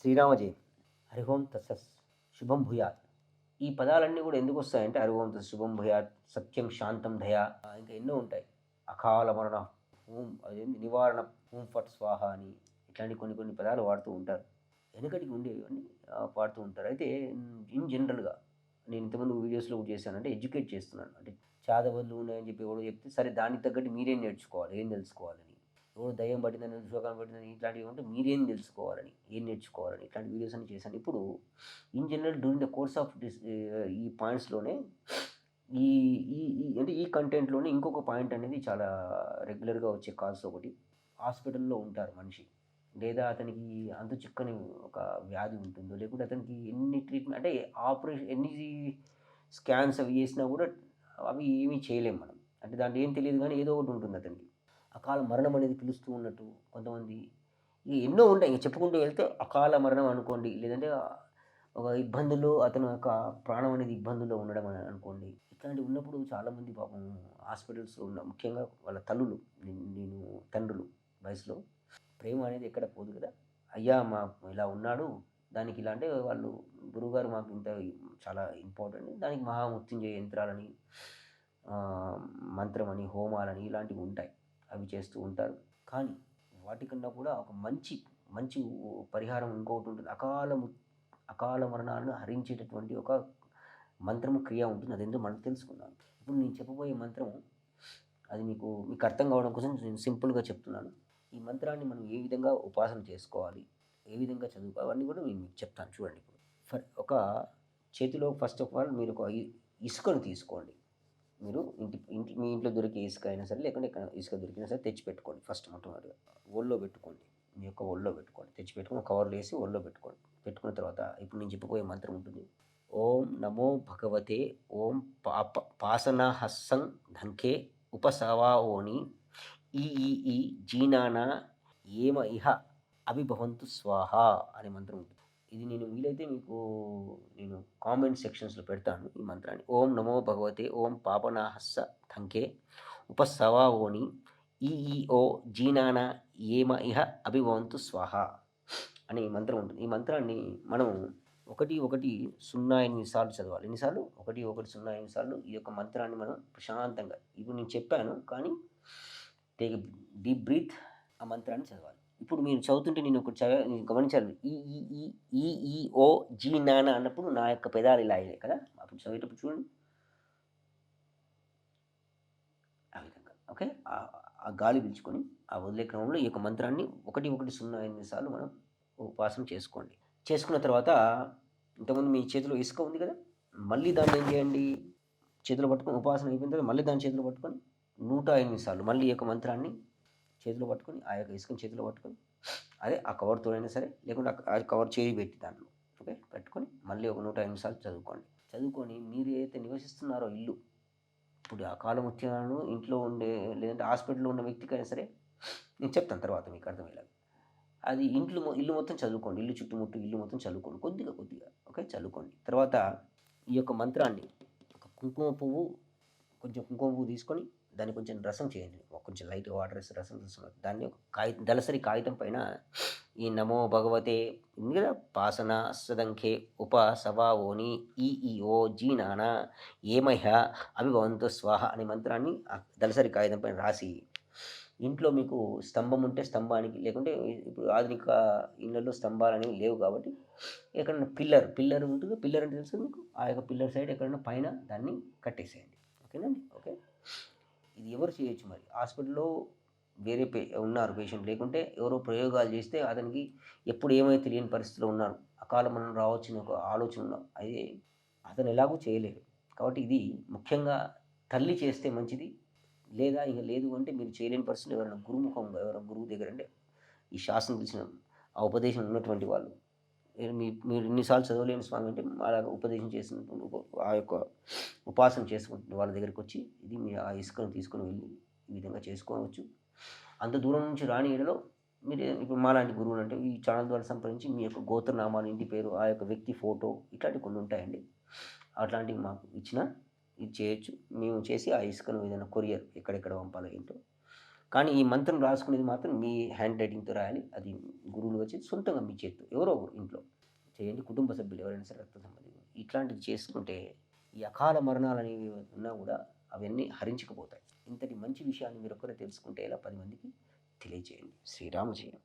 శ్రీరామ జయం. హరి ఓం తత్సత్ శుభం భూయాత్. ఈ పదాలన్నీ కూడా ఎందుకొస్తాయంటే హరి ఓం తత్ శుభం భూయాత్, సత్యం, శాంతం, దయ ఇంకా ఎన్నో ఉంటాయి. అకాల మరణ, అదేంటి నివారణ, హూం ఫట్ స్వాహ అని ఇట్లాంటి కొన్ని కొన్ని పదాలు వాడుతూ ఉంటారు. వెనకటికి ఉండేవన్నీ పాడుతూ ఉంటారు. అయితే ఇన్ జనరల్‌గా నేను ఇంతకుముందు వీడియోస్‌లో కూడా చేశానంటే ఎడ్యుకేట్ చేస్తున్నాను. అంటే చాదవడ్లు ఉన్నాయని చెప్పి ఎవడో చెప్తే సరే దానికి తగ్గట్టు మీరేం నేర్చుకోవాలి, ఏం తెలుసుకోవాలని. ఎవడో దెయ్యం పట్టిందని, శోకాలు పట్టిందని ఇట్లాంటివి ఉంటే మీరేం తెలుసుకోవాలని, ఏం నేర్చుకోవాలని ఇట్లాంటి వీడియోస్ అన్ని చేశాను. ఇప్పుడు in general during the course of ఈ పాయింట్స్‌లోనే ఈ ఈ ఈ అంటే ఈ కంటెంట్‌లోనే ఇంకొక పాయింట్ అనేది చాలా రెగ్యులర్‌గా వచ్చే కాల్స్ ఒకటి. హాస్పిటల్‌లో ఉంటారు మనిషి. లేదా అతనికి అంతు చిక్కని ఒక వ్యాధి ఉంటుందో, లేకుంటే అతనికి ఎన్ని ట్రీట్‌మెంట్ అంటే ఎన్ని స్కాన్స్ అవి చేసినా కూడా అవి ఏమీ చేయలేం మనం. అంటే దాంట్లో ఏం తెలీదు గానీ ఏదో ఒకటి ఉంటుంది అతనికి. అకాల మరణం అనేది పిలుస్తూ ఉన్నట్టు కొంతమంది ఎన్నో ఉంటాయి. ఇంక చెప్పుకుంటూ వెళ్తే అకాల మరణం అనుకోండి. లేదంటే ఒక ఇబ్బందుల్లో అతని యొక్క ప్రాణం అనేది ఇబ్బందుల్లో ఉండడం అని అనుకోండి. ఇట్లాంటివి ఉన్నప్పుడు చాలామంది పాపం హాస్పిటల్స్‌లో ఉన్న ముఖ్యంగా వాళ్ళ తల్లులు, నేను తండ్రులు వయసులో ప్రేమ అనేది ఎక్కడ పోదు కదా! అయ్యా! ఇలా ఉన్నాడు. దానికి ఇలా అంటే వాళ్ళు గురువుగారు మాకు ఇంత చాలా ఇంపార్టెంట్. దానికి మహామృత్యుంజయ యంత్రాలని, ఆహ్, మంత్రమని, హోమాలని ఇలాంటివి ఉంటాయి. అవి చేస్తూ ఉంటారు. కానీ వాటికన్నా కూడా ఒక మంచి, మంచి పరిహారం ఇంకొకటి ఉంటుంది. అకాల మరణాలను హరించేటటువంటి ఒక మంత్రము, క్రియ ఉంటుంది. అదేంటో మనం తెలుసుకుందాం. ఇప్పుడు నేను చెప్పబోయే మంత్రం అది మీకు అర్థం కావడం కోసం నేను సింపుల్‌గా చెప్తున్నాను. ఈ మంత్రాన్ని మనం ఏ విధంగా ఉపాసన చేసుకోవాలి, ఏ విధంగా చదువుకోవాలి అవన్నీ కూడా నేను మీకు చెప్తాను చూడండి ఇప్పుడు. ఒక చేతిలో ఫస్ట్ ఆఫ్ ఆల్ మీరు ఒక ఇసుకను తీసుకోండి. మీరు మీ ఇంట్లో దొరికే ఇసుక అయినా సరే, లేకుంటే ఎక్కడ ఇసుక దొరికినా సరే తెచ్చిపెట్టుకోండి ఫస్ట్ మొట్టమొదటిగా. ఒళ్ళో పెట్టుకోండి. మీ యొక్క ఒళ్ళో పెట్టుకోండి. తెచ్చిపెట్టుకొని కవర్‌లో వేసి ఒళ్ళో పెట్టుకోండి. పెట్టుకున్న తర్వాత ఇప్పుడు నేను చెప్పబోయే మంత్రం ఉంటుంది. ఓం నమో భగవతే ఓం పాసనహస్సం ధంకే ఉపసవాఓని ఈ ఈ ఈ జీనాన ఏమ ఇహ అభిభవంతు స్వాహ అనే మంత్రం ఉంటుంది. ఇది నేను వీలైతే మీకు నేను కామెంట్ సెక్షన్స్‌లో పెడతాను ఈ మంత్రాన్ని. ఓం నమో భగవతే ఓం పాపనాహస్స థంకే ఉపసవాఓని ఈఈఓ జీనాన ఏమ ఇహ అభిభవంతు స్వాహ అనే మంత్రం ఉంటుంది. ఈ మంత్రాన్ని మనం 1, 1, 0, 8 సార్లు చదవాలి. ఎన్నిసార్లు? 1, 1, 0, 8 సార్లు ఈ యొక్క మంత్రాన్ని మనం ప్రశాంతంగా ఇప్పుడు నేను చెప్పాను కానీ టేక్ డీప్ బ్రీత్ ఆ మంత్రాన్ని చదవాలి. ఇప్పుడు మీరు చదువుతుంటే నేను ఒకటి నేను గమనించాలి. ఈ ఈ ఈ ఈ ఈ ఓ జీ నాన్న అన్నప్పుడు నా యొక్క పెదాలు ఇలా అయ్యాయి కదా! అప్పుడు చదివేటప్పుడు చూడండి. ఆ విధంగా. ఓకే. ఆ గాలి పీల్చుకొని ఆ వదిలే క్రమంలో ఈ యొక్క మంత్రాన్ని 1, 1, 0, 8 సార్లు మనం ఉపాసన చేసుకోండి. చేసుకున్న తర్వాత ఇంతకుముందు మీ చేతిలో ఇసుక ఉంది కదా! మళ్ళీ దాన్ని ఏం చేయండి? చేతిలో పట్టుకొని ఉపాసన అయిపోయిన తర్వాత మళ్ళీ దాన్ని చేతిలో పట్టుకొని 108 సార్లు మళ్ళీ ఈ యొక్క మంత్రాన్ని చేతిలో పట్టుకొని, ఆ యొక్క ఇసుకని చేతిలో పట్టుకొని, అదే ఆ కవర్‌తోనైనా సరే, లేకుంటే ఆ కవర్ చేయి పెట్టి దాంట్లో ఓకే. పెట్టుకొని మళ్ళీ ఒక 108 సార్లు చదువుకోండి. చదువుకొని మీరు ఏదైతే నివసిస్తున్నారో ఇల్లు, ఇప్పుడు ఆ కాలముత్యాలను ఇంట్లో ఉండే లేదంటే హాస్పిటల్‌లో ఉన్న వ్యక్తికైనా సరే, నేను చెప్తాను తర్వాత మీకు అర్థమయ్యేలాగా. అది ఇల్లు మొత్తం చదువుకోండి. ఇల్లు చుట్టుముట్టు ఇల్లు మొత్తం చదువుకోండి. కొద్దిగా కొద్దిగా ఓకే. చదువుకోండి. తర్వాత ఈ యొక్క మంత్రాన్ని ఒక కొంచెం కుంకుమ పువ్వు తీసుకొని దాన్ని కొంచెం రసం చేయండి. కొంచెం లైట్‌గా వాటర్ ఏసి రసం తీసుకొని దాన్ని ఒక దళసరి కాగితం పైన ఈ నమో భగవతే ఉంది కదా! పాసన సదంఖే ఉప సవాఓని ఈ ఈ ఓ జీనాన ఏమహ్య అభిభవంతు స్వాహ అనే మంత్రాన్ని ఆ దళసరి కాగితం పైన రాసి ఇంట్లో మీకు స్తంభం ఉంటే స్తంభానికి లేకుంటే ఇప్పుడు ఆధునిక ఇళ్ళల్లో స్తంభాలనేవి లేవు కాబట్టి ఎక్కడన్నా పిల్లర్ ఉంటుంది. పిల్లర్ అంటే తెలుసు మీకు. ఆ యొక్క పిల్లర్ సైడ్ ఎక్కడన్నా పైన దాన్ని కట్టేసేయండి. ఓకేనండి. ఓకే. ఇది ఎవరు చేయొచ్చు మరి హాస్పిటల్‌లో వేరే ఉన్నారు పేషెంట్ లేకుంటే ఎవరో ప్రయోగాలు చేస్తే అతనికి ఎప్పుడు ఏమైతే తెలియని పరిస్థితిలో ఉన్నారు. అకాల మరణం రావచ్చని ఒక ఆలోచన అయితే అతను ఎలాగూ చేయలేరు. కాబట్టి ఇది ముఖ్యంగా తల్లి చేస్తే మంచిది. లేదా ఇక లేదు అంటే మీరు చేయలేని పరిస్థితిలో ఎవరైనా గురువు దగ్గర అంటే ఈ శాస్త్రం తెలిసిన ఆ ఉపదేశం ఉన్నటువంటి వాళ్ళు మీరు ఇన్ని సార్లు చదవలేని స్వామి అంటే అలాగ ఉపదేశం చేసినటువంటి ఆ యొక్క ఉపాసన చేసుకుంటున్న వాళ్ళ దగ్గరికొచ్చి ఇది మీ ఆ ఇసుకను తీసుకొని వెళ్ళి ఈ విధంగా చేసుకోవచ్చు. అంత దూరం నుంచి రాని యెడల మీరు ఇప్పుడు మాలాంటి గురువులంటే ఈ ఛానల్ ద్వారా సంప్రదించి మీ యొక్క గోత్రనామాలు, ఇంటి పేరు, ఆ యొక్క వ్యక్తి ఫోటో ఇట్లాంటివి కొన్ని ఉంటాయండి. అట్లాంటివి మాకు ఇచ్చినా ఇది చేయొచ్చు. మేము చేసి ఆ ఇసుకను ఏదైనా కొరియర్ ఎక్కడెక్కడ పంపాలో ఏంటో కానీ ఈ మంత్రం రాసుకునేది మాత్రం మీ హ్యాండ్ రైటింగ్‌తో రాయాలి. అది గురువులు వచ్చి సొంతంగా మీ చేత్తో ఎవరో ఒకరు ఇంట్లో చేయండి. కుటుంబ సభ్యులు ఎవరైనా సరే రక్త సంబంధికులు. ఇట్లాంటివి చేసుకుంటే ఈ అకాల మరణాలనేవి ఉన్నా గూడా అవన్నీ హరించుకుపోతాయి. ఇంతటి మంచి విషయాన్ని మీరొక్కరే తెలుసుకుంటే ఎలా 10 మందికి తెలియజేయండి. శ్రీరామ జయం.